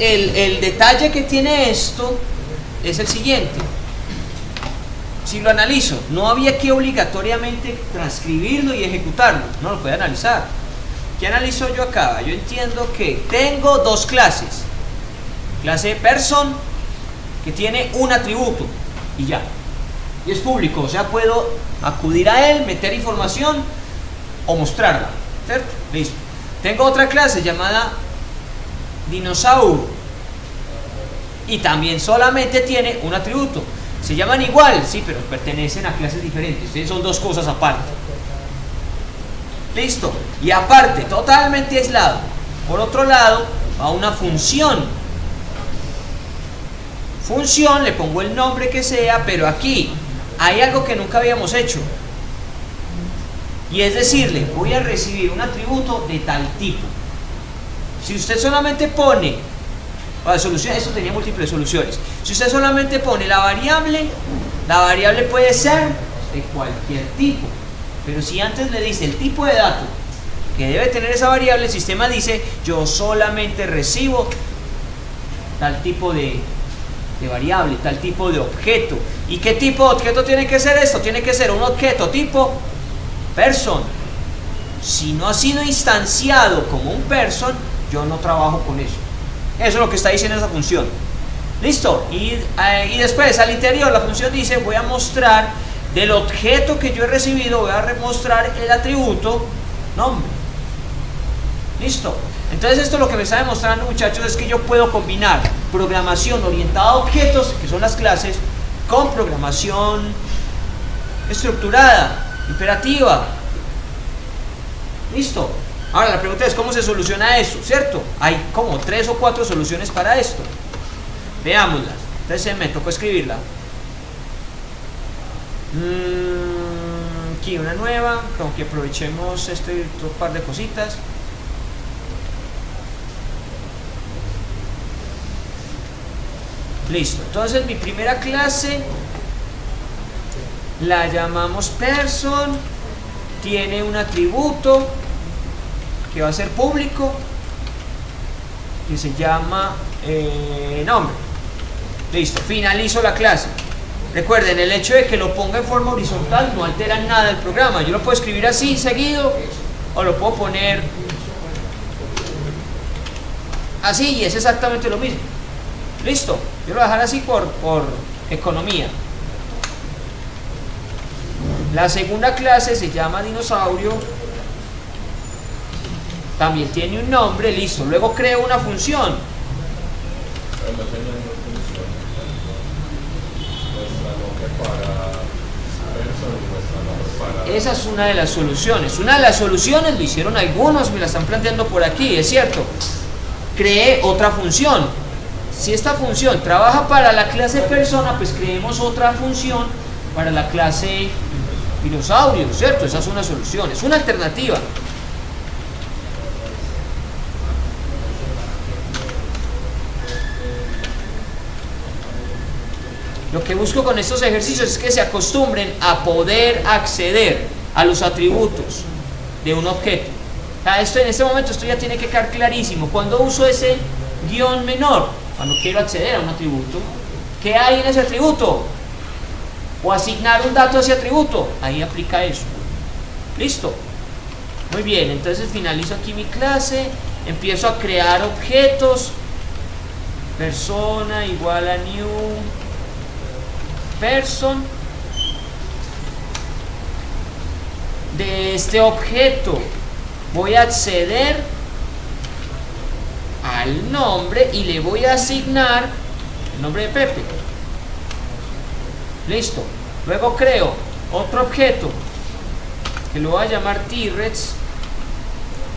el detalle que tiene esto es el siguiente. Si lo analizo, no había que obligatoriamente transcribirlo y ejecutarlo, no lo puede analizar. ¿Qué analizo yo acá? Yo entiendo que tengo dos clases. Clase person, que tiene un atributo, y ya. Y es público, o sea, puedo acudir a él, meter información o mostrarla, ¿cierto? Listo. Tengo otra clase llamada dinosaurio, y también solamente tiene un atributo. Se llaman igual, sí, pero pertenecen a clases diferentes. Son dos cosas aparte. Listo. Y aparte, totalmente aislado. Por otro lado, va una función. Función, le pongo el nombre que sea, pero aquí hay algo que nunca habíamos hecho. Y es decirle, voy a recibir un atributo de tal tipo. Si usted solamente pone solución, esto tenía múltiples soluciones. Si usted solamente pone la variable puede ser de cualquier tipo. Pero si antes le dice el tipo de dato que debe tener esa variable, el sistema dice, yo solamente recibo tal tipo de variable, tal tipo de objeto. ¿Y qué tipo de objeto tiene que ser esto? Tiene que ser un objeto tipo person. Si no ha sido instanciado como un person, yo no trabajo con eso. Eso es lo que está diciendo esa función. Listo. Y después al interior la función dice, voy a mostrar del objeto que yo he recibido, voy a mostrar el atributo nombre. Listo. Entonces esto lo que me está demostrando, muchachos, es que yo puedo combinar programación orientada a objetos, que son las clases, con programación estructurada, imperativa. Listo. Ahora la pregunta es cómo se soluciona eso, ¿cierto? Hay como 3 o 4 soluciones para esto. Veámoslas. Entonces me tocó escribirla. Aquí una nueva, como que aprovechemos este otro par de cositas. Listo. Entonces mi primera clase la llamamos person, tiene un atributo que va a ser público, que se llama nombre. Listo, finalizo la clase. Recuerden, el hecho de que lo ponga en forma horizontal no altera nada el programa. Yo lo puedo escribir así seguido, o lo puedo poner así y es exactamente lo mismo. Listo, yo lo voy a dejar así por economía. La segunda clase se llama dinosaurio, también tiene un nombre, listo. Luego creo una función. Esa es una de las soluciones. Una de las soluciones lo hicieron algunos, me la están planteando por aquí, es cierto. Creé otra función. Si esta función trabaja para la clase persona, pues creemos otra función para la clase dinosaurio, ¿cierto? Esa es una solución, es una alternativa. Lo que busco con estos ejercicios es que se acostumbren a poder acceder a los atributos de un objeto. O sea, en este momento esto ya tiene que quedar clarísimo. Cuando uso ese guión menor, cuando quiero acceder a un atributo, ¿qué hay en ese atributo? O asignar un dato a ese atributo, ahí aplica eso. Listo. Muy bien, entonces finalizo aquí mi clase, empiezo a crear objetos. Persona igual a new person. De este objeto voy a acceder al nombre y le voy a asignar el nombre de Pepe. Listo. Luego creo otro objeto que lo voy a llamar T-Rex,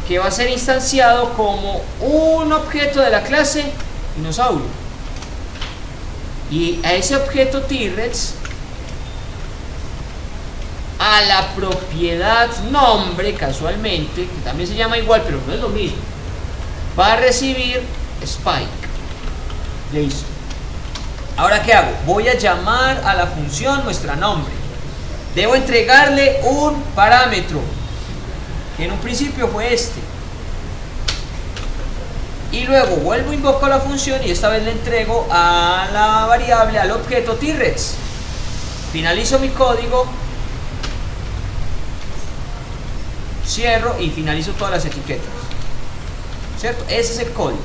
que va a ser instanciado como un objeto de la clase dinosaurio. Y a ese objeto T-Rex, a la propiedad nombre, casualmente, que también se llama igual, pero no es lo mismo, va a recibir Spike. Listo. Ahora, ¿qué hago? Voy a llamar a la función nuestra nombre. Debo entregarle un parámetro, que en un principio fue este. y luego vuelvo, invoco la función y esta vez le entrego a la variable, al objeto T-Rex. Finalizo mi código, cierro y finalizo todas las etiquetas, ¿cierto? Ese es el código.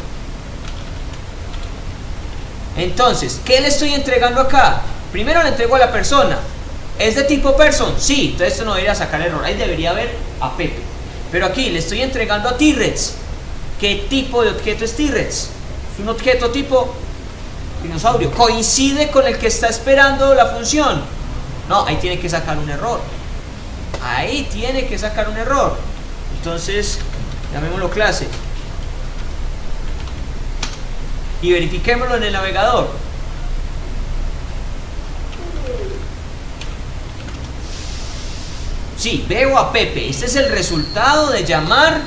Entonces, ¿qué le estoy entregando acá? Primero le entrego a la persona. ¿Es de tipo person? Sí, entonces esto no debería sacar error. Ahí debería haber a Pepe. Pero aquí le estoy entregando a T-Rex. ¿Qué tipo de objeto es T-Rex? Es un objeto tipo dinosaurio. ¿Coincide con el que está esperando la función? No, ahí tiene que sacar un error. Ahí tiene que sacar un error. Entonces, llamémoslo clase. Y verifiquémoslo en el navegador. Sí, veo a Pepe. Este es el resultado de llamar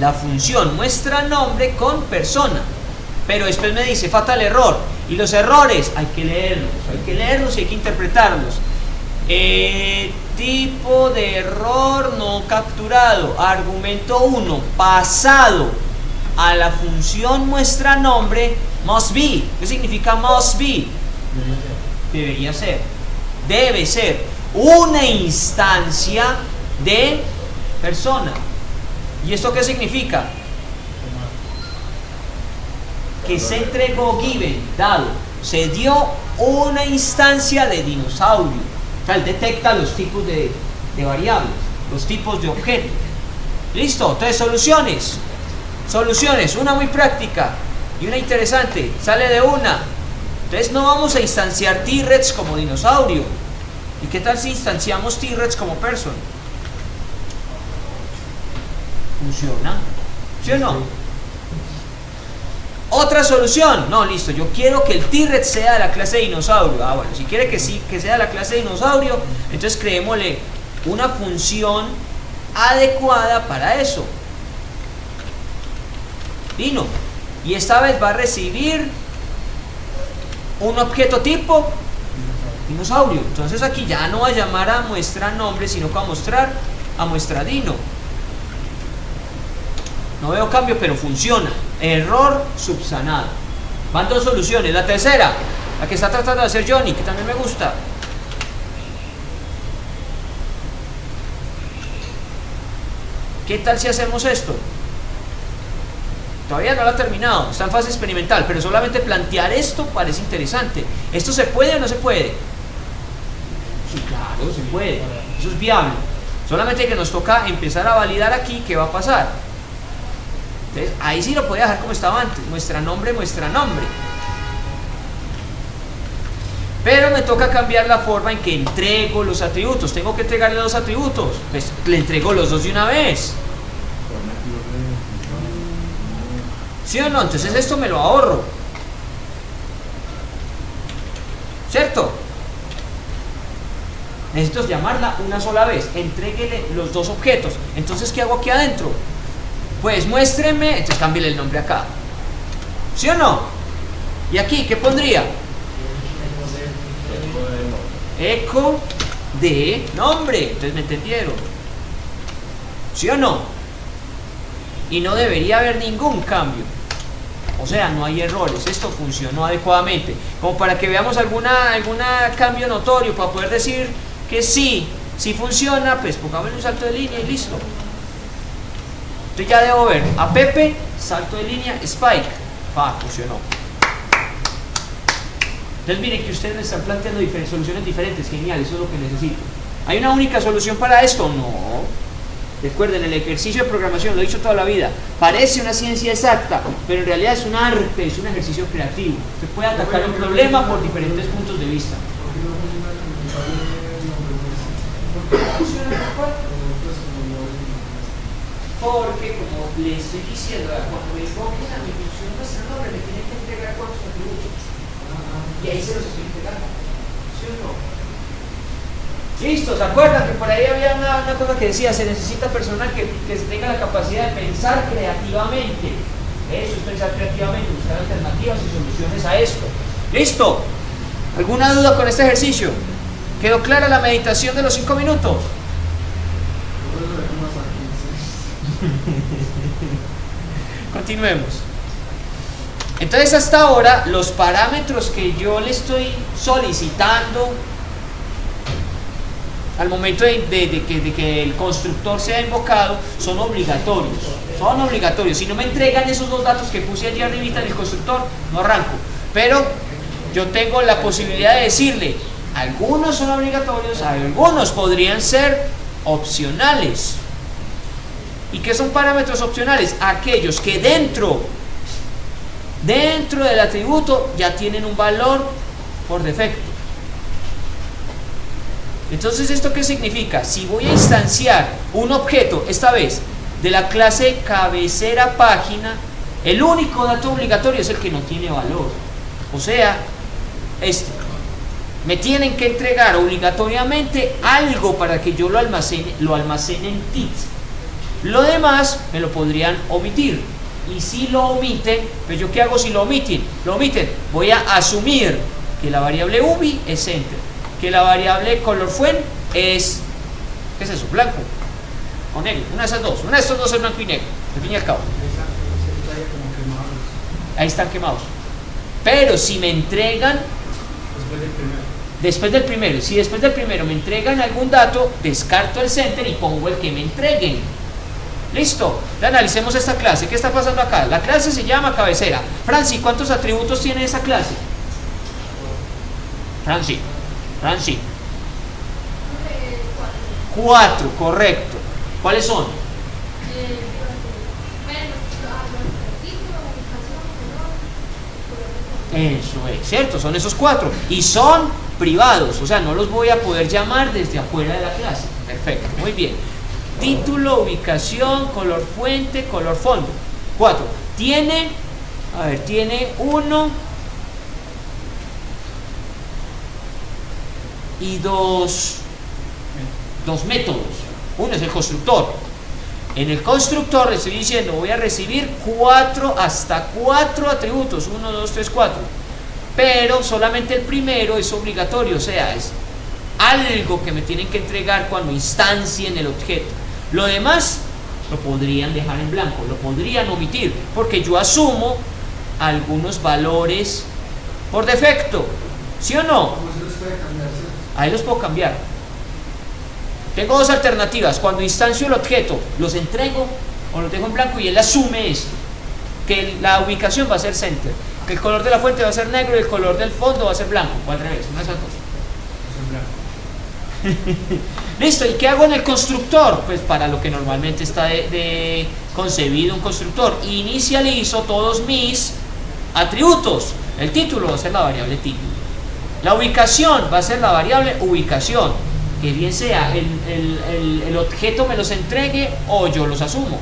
la función muestra nombre con persona. Pero después me dice fatal error. Y los errores hay que leerlos y hay que interpretarlos. Tipo de error no capturado. Argumento 1, pasado a la función muestra nombre must be. ¿Qué significa must be? Debería ser. Debe ser una instancia de persona. ¿Y esto qué significa? Que se entregó given, dado. Se dio una instancia de dinosaurio. O sea, él detecta los tipos de variables, los tipos de objetos. Listo, entonces soluciones. Soluciones, una muy práctica y una interesante, sale de una. Entonces no vamos a instanciar T-Rex como dinosaurio. ¿Y qué tal si instanciamos T-Rex como person? ¿Funciona? ¿Sí o no? Otra solución, no, listo, yo quiero que el T-Rex sea de la clase de dinosaurio. Ah, bueno, si quiere que sí, que sea de la clase de dinosaurio, entonces creémosle una función adecuada para eso. Dino, y esta vez va a recibir un objeto tipo dinosaurio. Entonces aquí ya no va a llamar a muestra nombre, sino que va a mostrar a muestra dino. No veo cambio, pero funciona. Error subsanado. Van dos soluciones. La tercera, la que está tratando de hacer Johnny, que también me gusta. ¿Qué tal si hacemos esto? Todavía no lo ha terminado, está en fase experimental, pero solamente plantear esto parece interesante. ¿Esto se puede o no se puede? Sí, claro, se puede. Eso es viable. Solamente que nos toca empezar a validar aquí qué va a pasar. Entonces, ahí sí lo podía dejar como estaba antes, muestra nombre. Pero me toca cambiar la forma en que entrego los atributos. Tengo que entregarle dos atributos. Pues le entrego los dos de una vez. ¿Sí o no? Entonces esto me lo ahorro. ¿Cierto? Necesito llamarla una sola vez. Entréguele los dos objetos. Entonces, ¿qué hago aquí adentro? Pues muéstreme, entonces cámbiale el nombre acá. ¿Sí o no? Y aquí, ¿qué pondría? Eco de nombre. Entonces me entendieron. ¿Sí o no? Y no debería haber ningún cambio. O sea, no hay errores. Esto funcionó adecuadamente. Como para que veamos alguna cambio notorio, para poder decir que sí funciona, pues pongámosle un salto de línea y listo. Entonces ya debo ver a Pepe, salto de línea, Spike. Funcionó. Entonces miren que ustedes me están planteando soluciones diferentes. Genial, eso es lo que necesito. ¿Hay una única solución para esto? No. Recuerden, el ejercicio de programación, lo he dicho toda la vida, parece una ciencia exacta, pero en realidad es un arte, es un ejercicio creativo. Se puede atacar un problema por diferentes puntos de vista. Porque, como les estoy diciendo, cuando me invoquen a mi función muestra nombre, me tienen que entregar cuántos atributos. Y ahí se los estoy entregando. ¿Sí o no? Listo, ¿se acuerdan que por ahí había una cosa que decía, se necesita personal que tenga la capacidad de pensar creativamente? Eso es pensar creativamente, buscar alternativas y soluciones a esto. ¿Listo? ¿Alguna duda con este ejercicio? ¿Quedó clara la meditación de los 5 minutos? Continuemos. Entonces hasta ahora los parámetros que yo le estoy solicitando al momento de que el constructor sea invocado son obligatorios. Son obligatorios. Si no me entregan esos dos datos que puse allí arribita en el constructor, no arranco. Pero yo tengo la posibilidad de decirle, algunos son obligatorios, algunos podrían ser opcionales. ¿Y qué son parámetros opcionales? Aquellos que dentro del atributo ya tienen un valor por defecto. Entonces, ¿esto qué significa? Si voy a instanciar un objeto, esta vez de la clase cabecera página, el único dato obligatorio es el que no tiene valor. O sea, me tienen que entregar obligatoriamente algo para que yo lo almacene en TIT. Lo demás me lo podrían omitir. Y si lo omiten, pues yo qué hago si lo omiten? Lo omiten. Voy a asumir que la variable ubi es enter, que la variable colorFont es, ¿qué es eso? Blanco o negro, una de esas dos, una de estos dos es blanco y negro, al fin y al cabo. Ahí están quemados. Pero si me entregan después del primero, si después del primero me entregan algún dato, descarto el center y pongo el que me entreguen. Listo, analicemos esta clase. ¿Qué está pasando acá? La clase se llama cabecera. Franci, ¿cuántos atributos tiene esa clase? Franci. 4, correcto. ¿Cuáles son? Eso es, ¿cierto? Son esos 4. Y son privados, o sea, no los voy a poder llamar desde afuera de la clase. Perfecto, muy bien. Título, ubicación, color fuente, color fondo. 4. Tiene 1 y 2 métodos. Uno es el constructor. En el constructor le estoy diciendo voy a recibir hasta 4 atributos, 1, 2, 3, 4. Pero solamente el primero es obligatorio, o sea, es algo que me tienen que entregar cuando instancien el objeto. Lo demás lo podrían dejar en blanco, lo podrían omitir, porque yo asumo algunos valores por defecto, ¿sí o no? Ahí los puedo cambiar. Tengo dos alternativas: cuando instancio el objeto, los entrego o los dejo en blanco y él asume esto, que la ubicación va a ser center, que el color de la fuente va a ser negro y el color del fondo va a ser blanco, o al revés, una de esas dos. Listo, ¿y qué hago en el constructor? Pues para lo que normalmente está concebido un constructor, inicializo todos mis atributos. El título va a ser la variable título, la ubicación va a ser la variable ubicación, que bien sea el objeto me los entregue o yo los asumo.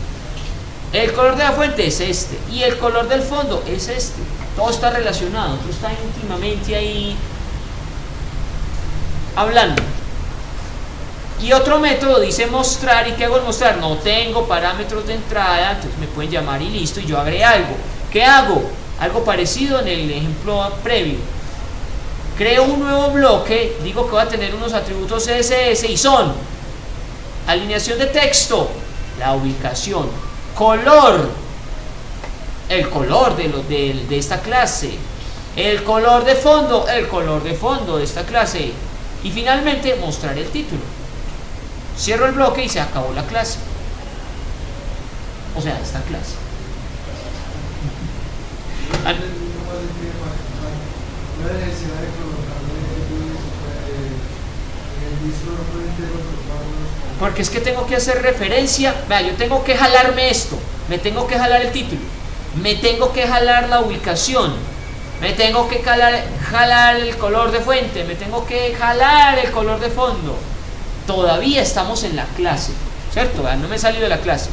El color de la fuente es este y el color del fondo es este. Todo está relacionado, todo está íntimamente ahí hablando. Y otro método dice mostrar. ¿Y qué hago en mostrar? No tengo parámetros de entrada, entonces me pueden llamar y listo, y yo agregué algo. ¿Qué hago? Algo parecido en el ejemplo previo. Creo un nuevo bloque, digo que va a tener unos atributos CSS y son alineación de texto, la ubicación, color, el color de esta clase, el color de fondo, de esta clase, y finalmente mostrar el título. Cierro el bloque y se acabó la clase, o sea, esta clase. Porque es que tengo que hacer referencia. Vea, yo tengo que jalarme esto, me tengo que jalar el título, me tengo que jalar la ubicación, me tengo que jalar el color de fuente, me tengo que jalar el color de fondo. Todavía estamos en la clase, ¿cierto? No me he salido de la clase.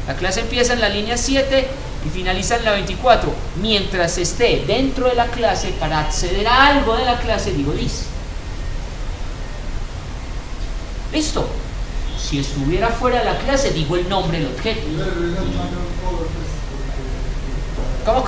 La clase empieza en la línea 7 y finaliza en la 24. Mientras esté dentro de la clase, para acceder a algo de la clase, digo this. Listo. Si estuviera fuera de la clase, digo el nombre del objeto. ¿Cómo?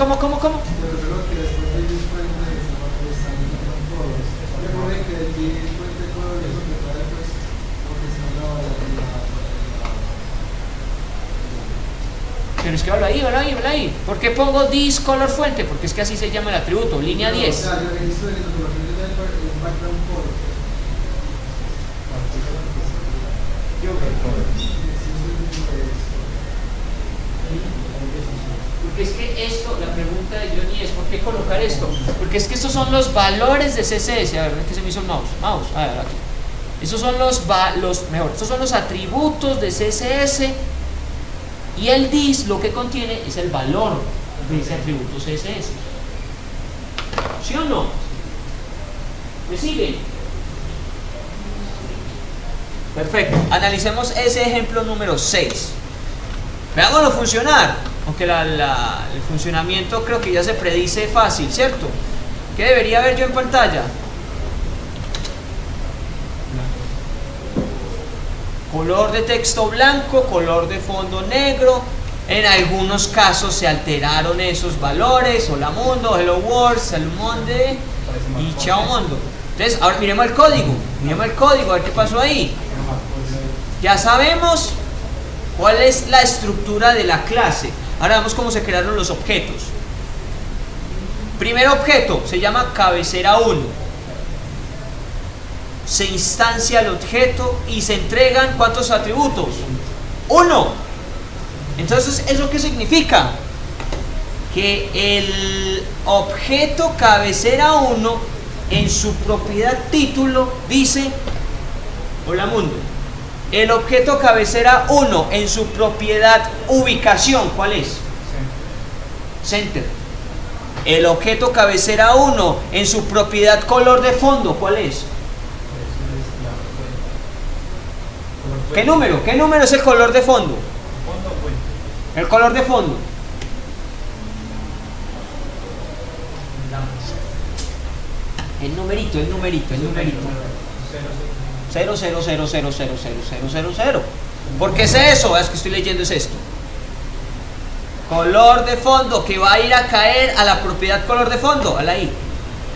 Pero es que velo ahí, velo ahí, velo ahí. ¿Por qué pongo this color fuente? Porque es que así se llama el atributo, línea 10. Porque es que esto, la pregunta de Johnny es ¿por qué colocar esto? Porque es que estos son los valores de CSS. A ver, ¿qué se me hizo el mouse? A ver, aquí. Estos son estos son los atributos de CSS. Y el this lo que contiene es el valor de ese atributo CSS. ¿Sí o no? ¿Me siguen? Perfecto. Analicemos ese ejemplo número 6. Veámoslo funcionar. Aunque el funcionamiento creo que ya se predice fácil, ¿cierto? ¿Qué debería ver yo en pantalla? Color de texto blanco, color de fondo negro. En algunos casos se alteraron esos valores. Hola mundo, hello world, salud monde y chao mundo. Entonces, ahora miremos el código. A ver qué pasó ahí. Ya sabemos cuál es la estructura de la clase. Ahora vemos cómo se crearon los objetos. Primer objeto se llama cabecera 1. Se instancia el objeto y se entregan ¿cuántos atributos? 1. Entonces, ¿eso qué significa? Que el objeto cabecera 1 en su propiedad título dice hola mundo. El objeto cabecera 1 en su propiedad ubicación, ¿cuál es? Center. El objeto cabecera 1 en su propiedad color de fondo, ¿cuál es? ¿Qué número? ¿Qué número es el color de fondo? El color de fondo. El numerito. 0. ¿Por qué es eso? Es que estoy leyendo es esto. Color de fondo que va a ir a caer a la propiedad color de fondo, a la I.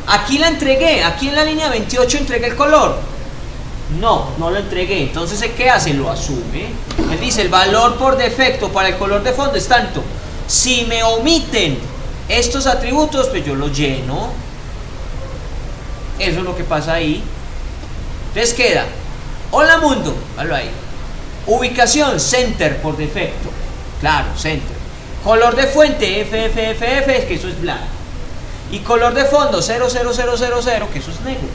Aquí la entregué, aquí en la línea 28 entregué el color. No lo entregué. Entonces, ¿qué hace? Lo asume. Él dice, el valor por defecto para el color de fondo es tanto. Si me omiten estos atributos, pues yo los lleno. Eso es lo que pasa ahí. Entonces queda, hola mundo, hazlo ahí. Ubicación, center por defecto. Claro, center. Color de fuente, FFFF, que eso es blanco. Y color de fondo, 00000, que eso es negro.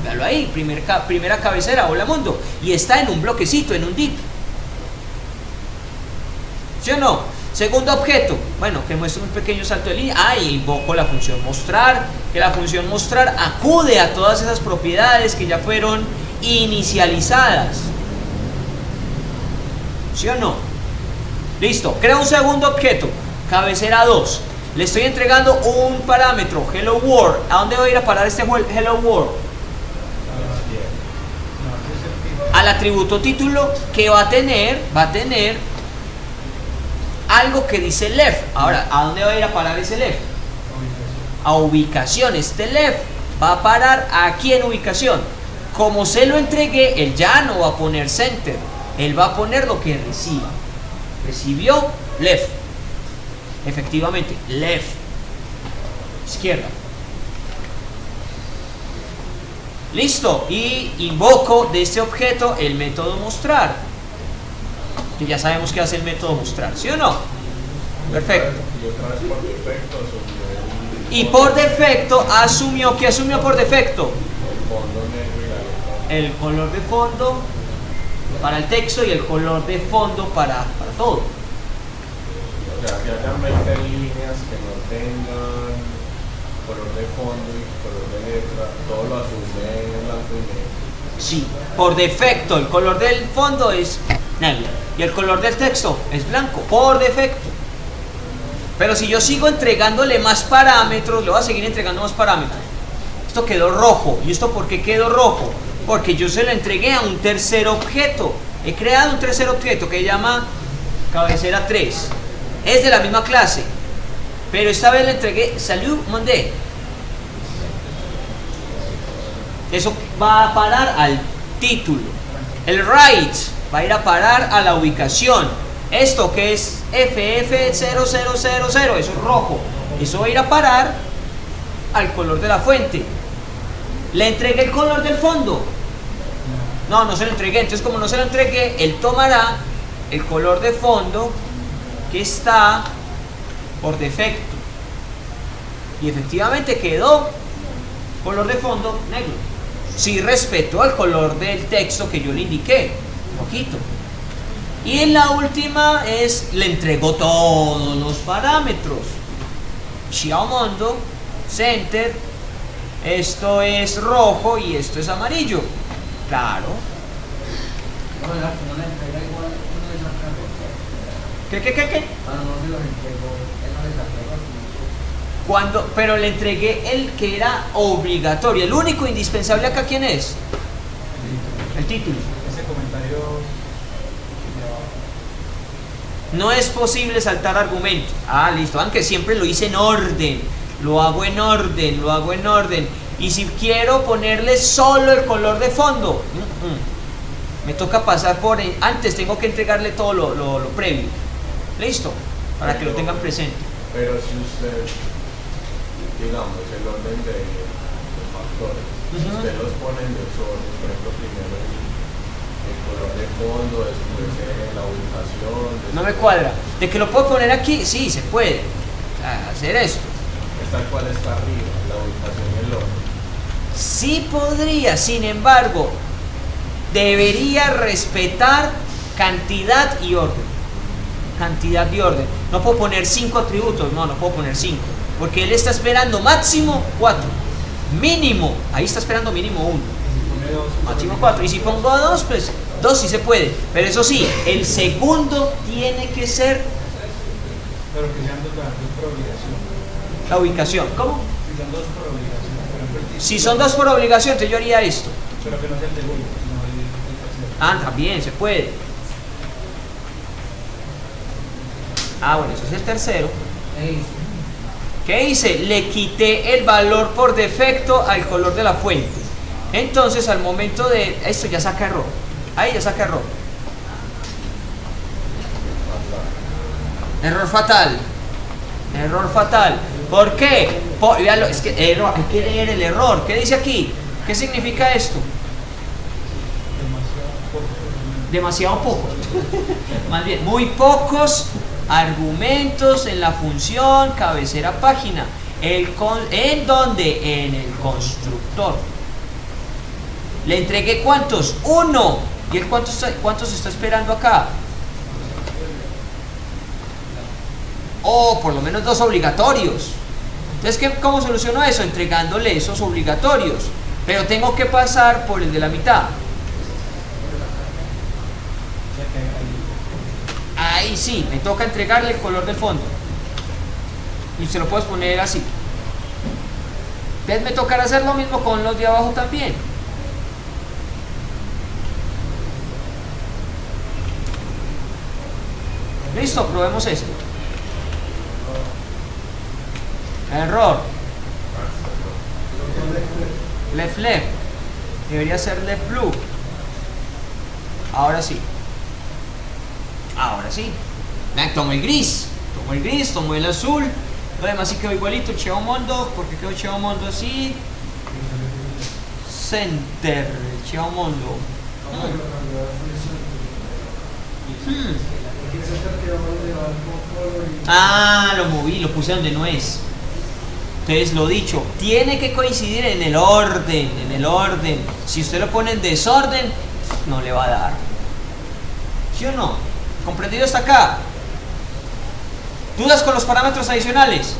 Véalo ahí, primera cabecera, hola mundo. Y está en un bloquecito, en un div. ¿Sí o no? Segundo objeto, bueno, que muestra un pequeño salto de línea. Y invoco la función mostrar, que la función mostrar acude a todas esas propiedades que ya fueron inicializadas. ¿Sí o no? Listo, creo un segundo objeto, cabecera 2. Le estoy entregando un parámetro, hello world. ¿A dónde va a ir a parar este hello world? Al atributo título que va a tener algo que dice left. Ahora, ¿a dónde va a ir a parar ese left? A ubicación. Este left va a parar aquí en ubicación. Como se lo entregué, él ya no va a poner center. Él va a poner lo que reciba. Recibió left. Efectivamente, left. Izquierda. Listo. Y invoco de este objeto el método mostrar. Que ya sabemos qué hace el método mostrar, ¿sí o no? Perfecto. Y por defecto asumió, ¿qué asumió por defecto? El color de fondo para el texto y el color de fondo para todo. O sea, que haya 20 líneas que no tengan color de fondo y color de letra, todo lo asume en blanco y negro. Sí, por defecto el color del fondo es negro y el color del texto es blanco, por defecto. Pero si yo sigo entregándole más parámetros, le voy a seguir entregando más parámetros. Esto quedó rojo. ¿Y esto por qué quedó rojo? Porque yo se lo entregué a un tercer objeto. He creado un tercer objeto que se llama cabecera 3. Es de la misma clase, pero esta vez le entregué salud monde. Eso va a parar al título. El right va a ir a parar a la ubicación. Esto que es FF0000, eso es rojo. Eso va a ir a parar al color de la fuente. ¿Le entregué el color del fondo? No, no se lo entregué. Entonces, como no se lo entregué, él tomará el color de fondo que está por defecto. Y efectivamente quedó color de fondo negro. Sí respetó al color del texto que yo le indiqué, un poquito. Y en la última le entregó todos los parámetros. Xiaomondo, center, esto es rojo y esto es amarillo. Claro. ¿Qué? Pero le entregué el que era obligatorio. El único indispensable acá, ¿quién es? El título. Ese comentario. No es posible saltar argumentos. Ah, listo. Aunque siempre lo hice en orden. Lo hago en orden. Y si quiero ponerle solo el color de fondo, me toca pasar por... Antes tengo que entregarle todo lo previo. Listo. Para que lo tengan presente. Pero si usted, digamos, el orden de los factores, si usted los pone en desorden, por ejemplo, primero el color de fondo, después la ubicación. Después... No me cuadra. ¿De que lo puedo poner aquí? Sí, se puede hacer esto. Es tal cual está arriba, la ubicación y el orden. Sí podría, sin embargo, debería respetar cantidad y orden. Cantidad y orden. No puedo poner 5 atributos, no puedo poner 5. Porque él está esperando máximo 4. Mínimo, ahí está esperando mínimo 1. Máximo 4. Y si pongo 2, pues 2 sí se puede. Pero eso sí, el segundo tiene que ser... Pero que sean dos por obligación. La ubicación. ¿Cómo? Si son dos por obligación. Si son 2 por obligación, entonces yo haría esto. Pero que no sea el segundo, sino el tercero. Ah, también se puede. Ah, bueno, eso es el tercero. ¿Qué hice? Le quité el valor por defecto al color de la fuente. Entonces, al momento de... Esto ya saca error. Ahí ya saca error. Error fatal. Error fatal. ¿Por qué? Véalo, es que error, hay que leer el error. ¿Qué dice aquí? ¿Qué significa esto? Demasiado poco. Más bien, muy pocos argumentos en la función cabecera página. ¿En dónde? En el constructor. Le entregué ¿cuántos? 1. ¿Y él cuántos está esperando acá? Por lo menos 2 obligatorios. Entonces, ¿cómo soluciono eso? Entregándole esos obligatorios. Pero tengo que pasar por el de la mitad. Ahí sí, me toca entregarle el color del fondo. Y se lo puedes poner así. Entonces me tocará hacer lo mismo con los de abajo también. Listo, probemos esto. Error. Left. Debería ser left blue. Ahora sí. Tomo el gris, tomo el azul. Lo demás sí quedó igualito. Xiaomondo, porque quedó Xiaomondo así. Center, Xiaomondo. Lo moví, lo puse donde no es. Entonces, lo dicho, tiene que coincidir en el orden. Si usted lo pone en desorden, no le va a dar. ¿Sí o no? ¿Comprendido hasta acá? ¿Dudas con los parámetros adicionales?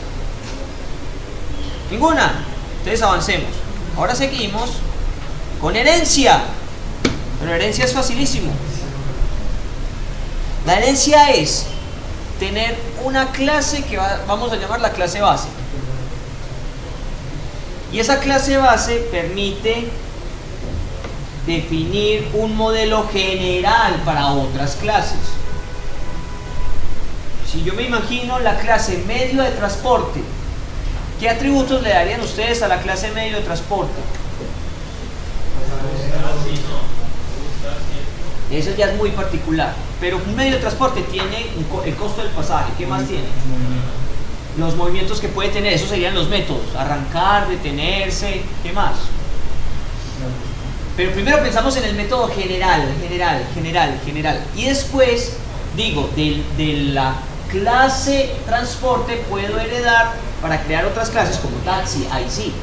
¿Ninguna? Entonces avancemos. Ahora seguimos con herencia. Pero herencia es facilísimo. La herencia es tener una clase que vamos a llamar la clase base. Y esa clase base permite definir un modelo general para otras clases. Si yo me imagino la clase medio de transporte, ¿qué atributos le darían ustedes a la clase medio de transporte? Eso ya es muy particular. Pero un medio de transporte tiene el costo del pasaje. ¿Qué más tiene? Los movimientos que puede tener. Esos serían los métodos. Arrancar, detenerse. ¿Qué más? Pero primero pensamos en el método general. Y después, digo, de la clase transporte puedo heredar para crear otras clases como taxi, ahí sí.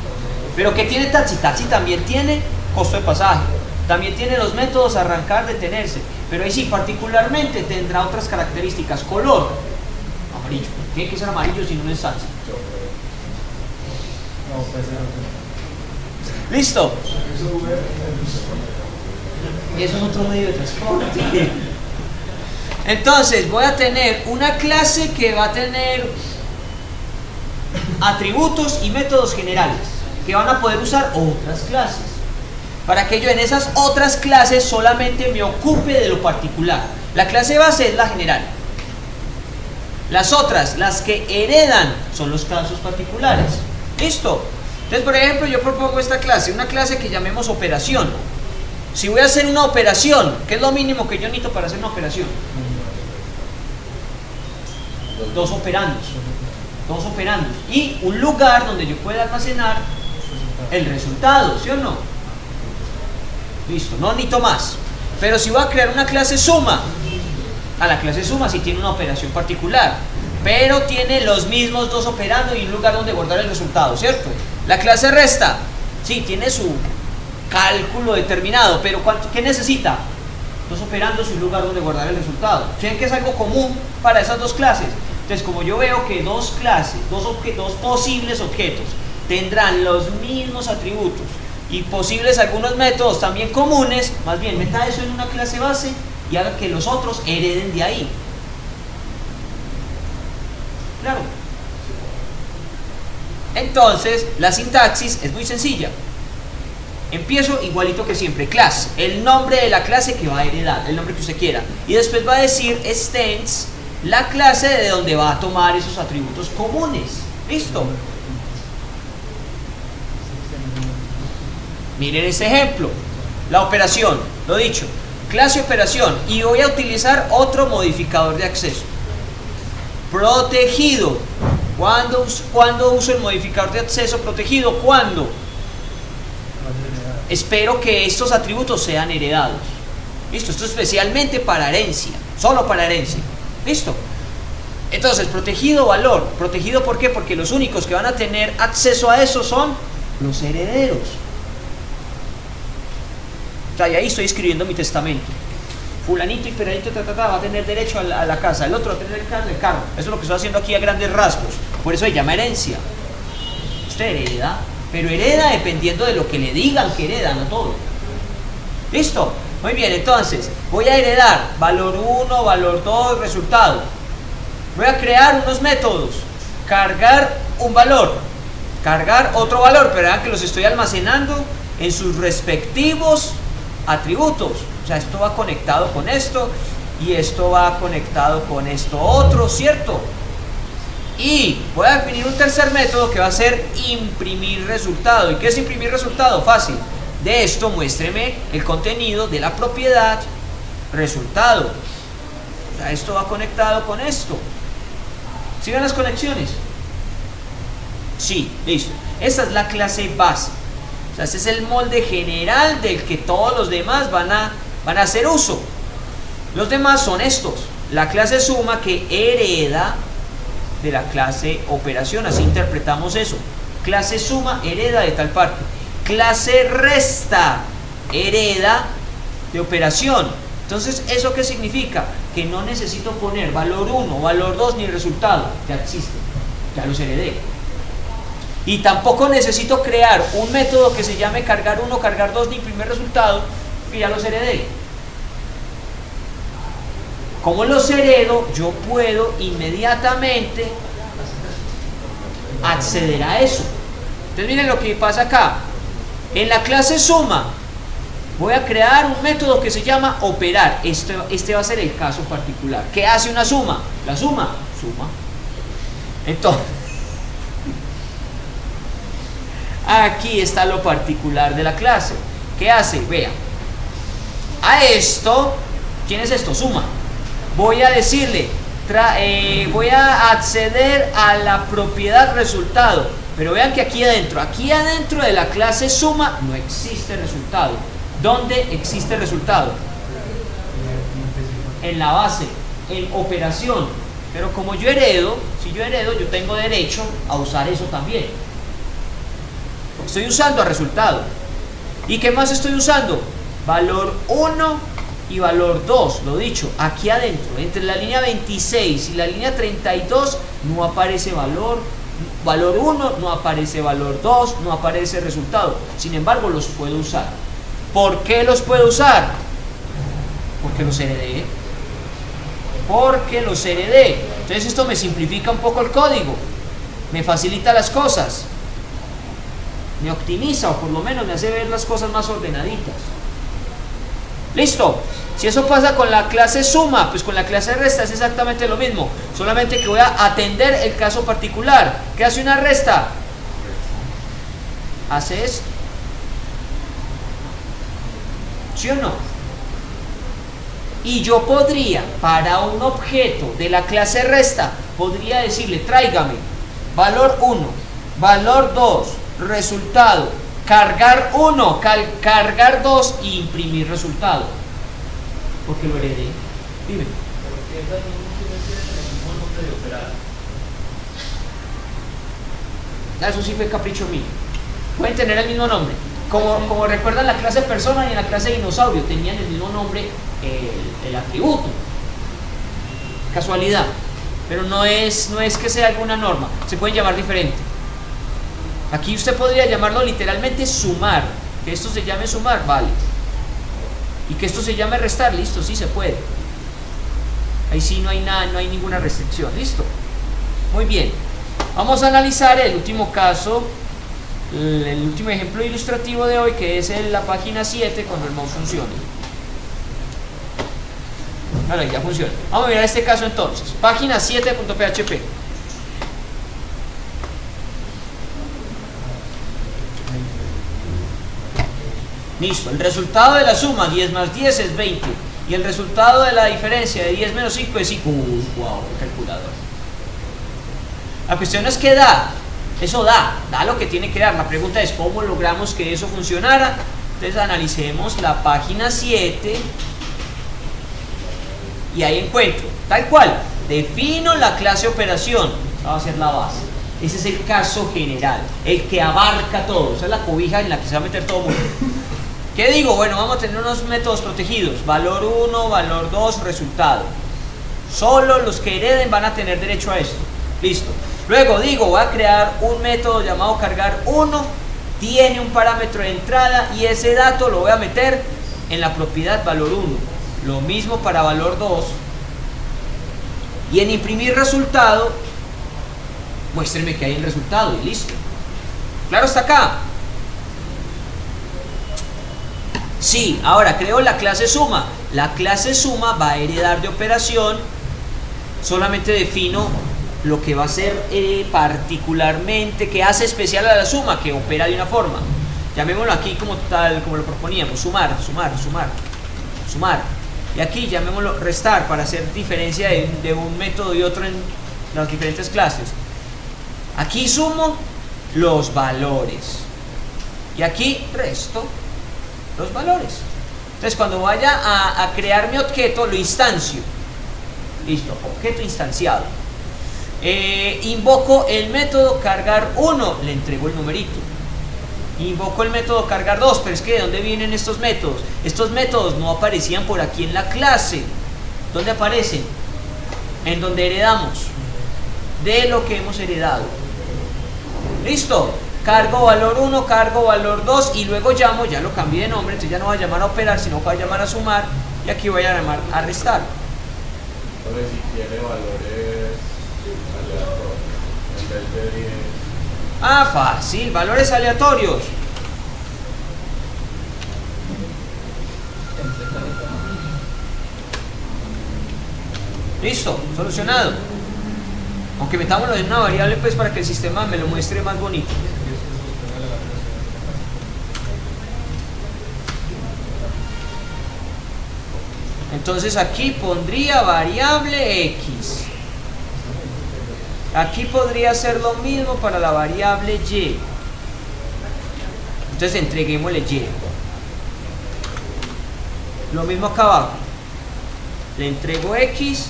Pero ¿qué tiene taxi? Taxi también tiene costo de pasaje, también tiene los métodos arrancar, detenerse, pero ahí sí particularmente tendrá otras características. Color, amarillo, tiene que ser amarillo si no es taxi. No, puede ser otro. ¿Listo? Eso es otro medio de transporte. Entonces voy a tener una clase que va a tener atributos y métodos generales que van a poder usar otras clases, para que yo en esas otras clases solamente me ocupe de lo particular. La clase base es la general. Las otras, las que heredan, son los casos particulares. ¿Listo? Entonces, por ejemplo, yo propongo esta clase, una clase que llamemos operación. Si voy a hacer una operación, ¿qué es lo mínimo que yo necesito para hacer una operación? Dos operandos y un lugar donde yo pueda almacenar el resultado, ¿sí o no? Listo, no necesito más. Pero si voy a crear una clase suma, a la clase suma sí tiene una operación particular, pero tiene los mismos dos operandos y un lugar donde guardar el resultado, ¿cierto? La clase resta, sí, tiene su cálculo determinado, pero ¿qué necesita? Dos operandos y un lugar donde guardar el resultado. ¿Saben que es algo común para esas dos clases? Entonces, como yo veo que dos clases, dos posibles objetos tendrán los mismos atributos y posibles algunos métodos también comunes, más bien meta eso en una clase base y haga que los otros hereden de ahí. Claro. Entonces, la sintaxis es muy sencilla. Empiezo igualito que siempre, class, el nombre de la clase que va a heredar, el nombre que usted quiera, y después va a decir extends, la clase de donde va a tomar esos atributos comunes. ¿Listo? Miren ese ejemplo, la operación, lo dicho, clase operación, y voy a utilizar otro modificador de acceso. Protegido. ¿Cuándo uso el modificador de acceso protegido? ¿Cuándo? Espero que estos atributos sean heredados. ¿Listo? Esto es especialmente para herencia, solo para herencia. ¿Listo? Entonces, protegido valor. ¿Protegido por qué? Porque los únicos que van a tener acceso a eso son los herederos. O sea, y ahí estoy escribiendo mi testamento. Fulanito y peranito va a tener derecho a la casa, el otro va a tener el carro. Eso es lo que estoy haciendo aquí a grandes rasgos. Por eso se llama herencia. Usted hereda, pero hereda dependiendo de lo que le digan que hereda, no todo. ¿Listo? Muy bien, entonces voy a heredar valor 1, valor 2, resultado. Voy a crear unos métodos. Cargar un valor, cargar otro valor, pero vean que los estoy almacenando en sus respectivos atributos. O sea, esto va conectado con esto y esto va conectado con esto otro, ¿cierto? Y voy a definir un tercer método que va a ser imprimir resultado. ¿Y qué es imprimir resultado? Fácil. De esto muéstreme el contenido de la propiedad resultado. O sea, esto va conectado con esto. ¿Sí ven las conexiones? Sí, listo. Esta es la clase base. O sea, este es el molde general del que todos los demás van a hacer uso. Los demás son estos. La clase suma que hereda de la clase operación, así interpretamos eso. Clase suma hereda de tal parte. Clase resta hereda de operación. Entonces, ¿eso qué significa? Que no necesito poner valor 1, valor 2 ni resultado. Ya existe, ya los heredé. Y tampoco necesito crear un método que se llame cargar 1, cargar 2 ni imprimir resultado, que ya los heredé. ¿Cómo los heredo? Yo puedo inmediatamente acceder a eso. Entonces miren lo que pasa acá. En la clase suma voy a crear un método que se llama operar. Este va a ser el caso particular. ¿Qué hace una suma? La suma. Entonces, aquí está lo particular de la clase. ¿Qué hace? Vea. A esto ¿Quién es esto? Suma. Voy a decirle, voy a acceder a la propiedad resultado. Pero vean que aquí adentro de la clase suma no existe resultado. ¿Dónde existe resultado? En la base, en operación. Pero como yo heredo, si yo heredo, yo tengo derecho a usar eso también. Estoy usando a resultado. ¿Y qué más estoy usando? Valor 1 y valor 2, lo dicho, aquí adentro, entre la línea 26 y la línea 32 no aparece valor 1, no aparece valor 2, no aparece resultado. Sin embargo, los puedo usar. ¿Por qué los puedo usar? Porque los heredé. Porque los heredé. Entonces esto me simplifica un poco el código, me facilita las cosas, me optimiza, o por lo menos me hace ver las cosas más ordenaditas. ¿Listo? Si eso pasa con la clase suma, pues con la clase resta es exactamente lo mismo, solamente que voy a atender el caso particular. ¿Qué hace una resta? Hace esto. ¿Sí o no? Y yo podría, para un objeto de la clase resta, podría decirle, tráigame valor 1, valor 2, resultado, cargar 1, cargar 2 y imprimir resultado. Porque lo heredé. Dime. Porque esas no tienen el mismo nombre de operar. Eso sí fue capricho mío. Pueden tener el mismo nombre. Como recuerdan la clase persona y en la clase dinosaurio, tenían el mismo nombre el atributo. Casualidad. Pero no es que sea alguna norma. Se pueden llamar diferente. Aquí usted podría llamarlo literalmente sumar. Que esto se llame sumar, vale. Y que esto se llame restar, listo, sí se puede. Ahí sí no hay nada, no hay ninguna restricción, listo. Muy bien. Vamos a analizar el último caso, el último ejemplo ilustrativo de hoy, que es en la página 7 cuando el mouse funcione. Vale, ya funciona. Vamos a mirar este caso entonces. Página 7.php. Listo, el resultado de la suma 10 más 10 es 20 y el resultado de la diferencia de 10 menos 5 es 5. Wow, calculador. La cuestión es que da, eso da lo que tiene que dar. La pregunta es cómo logramos que eso funcionara. Entonces analicemos la página 7 y ahí encuentro, tal cual, defino la clase operación, esa va a ser la base. Ese es el caso general, el que abarca todo, esa es la cobija en la que se va a meter todo el mundo. ¿Qué digo? Bueno, vamos a tener unos métodos protegidos, valor 1, valor 2, resultado. Solo los que hereden van a tener derecho a esto. Listo. Luego digo, voy a crear un método llamado cargar 1, tiene un parámetro de entrada y ese dato lo voy a meter en la propiedad valor 1. Lo mismo para valor 2. Y en imprimir resultado, muéstrenme que hay el resultado y listo. ¿Claro hasta acá? Sí, ahora creo la clase suma. La clase suma va a heredar de operación. Solamente defino lo que va a ser particularmente, que hace especial a la suma, que opera de una forma. Llamémoslo aquí como tal, como lo proponíamos, sumar. Y aquí llamémoslo restar, para hacer diferencia de un método y otro en las diferentes clases. Aquí sumo los valores y aquí resto los valores. Entonces cuando vaya a crear mi objeto, lo instancio. Listo, objeto instanciado. Invoco el método cargar 1, le entrego el numerito. Invoco el método cargar 2, pero es que ¿de dónde vienen estos métodos? Estos métodos no aparecían por aquí en la clase. ¿Dónde aparecen? En donde heredamos, de lo que hemos heredado. Listo, cargo valor 1, cargo valor 2 y luego llamo, ya lo cambié de nombre, entonces ya no voy a llamar a operar, sino que voy a llamar a sumar y aquí voy a llamar a restar. Entonces si quiere valores aleatorios en vez de 10. Ah, fácil, valores aleatorios. Listo, solucionado. Aunque metámoslo en una variable pues para que el sistema me lo muestre más bonito. Entonces aquí pondría variable X. Aquí podría ser lo mismo para la variable Y. Entonces entreguémosle Y. Lo mismo acá abajo. Le entrego X,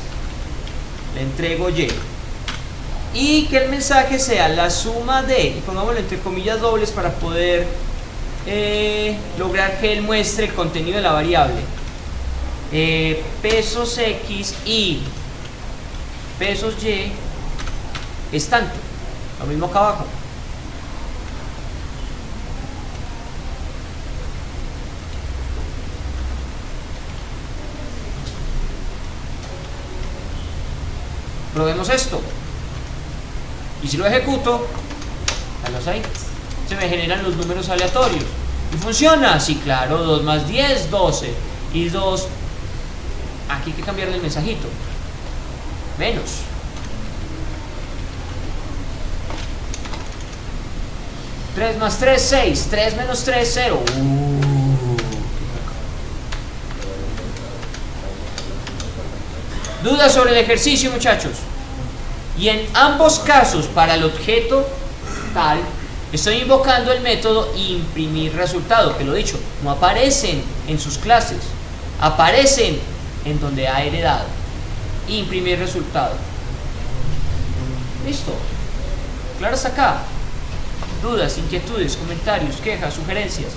le entrego Y. Y que el mensaje sea la suma de, y pongámoslo entre comillas dobles para poder lograr que él muestre el contenido de la variable. Pesos X y pesos Y es tanto. Lo mismo acá abajo. Probemos esto. Y si lo ejecuto, velos ahí, se me generan los números aleatorios. ¿Y funciona? Sí, claro, 2 más 10, 12. Y 2, aquí hay que cambiarle el mensajito. Menos. Tres más 3, 6. 3 menos 3, 0. ¿Dudas sobre el ejercicio, muchachos? Y en ambos casos, para el objeto tal, estoy invocando el método imprimir resultado, que lo he dicho, no aparecen en sus clases, aparecen en donde ha heredado. Imprimir resultado. Listo. Claro hasta acá. Dudas, inquietudes, comentarios, quejas, sugerencias.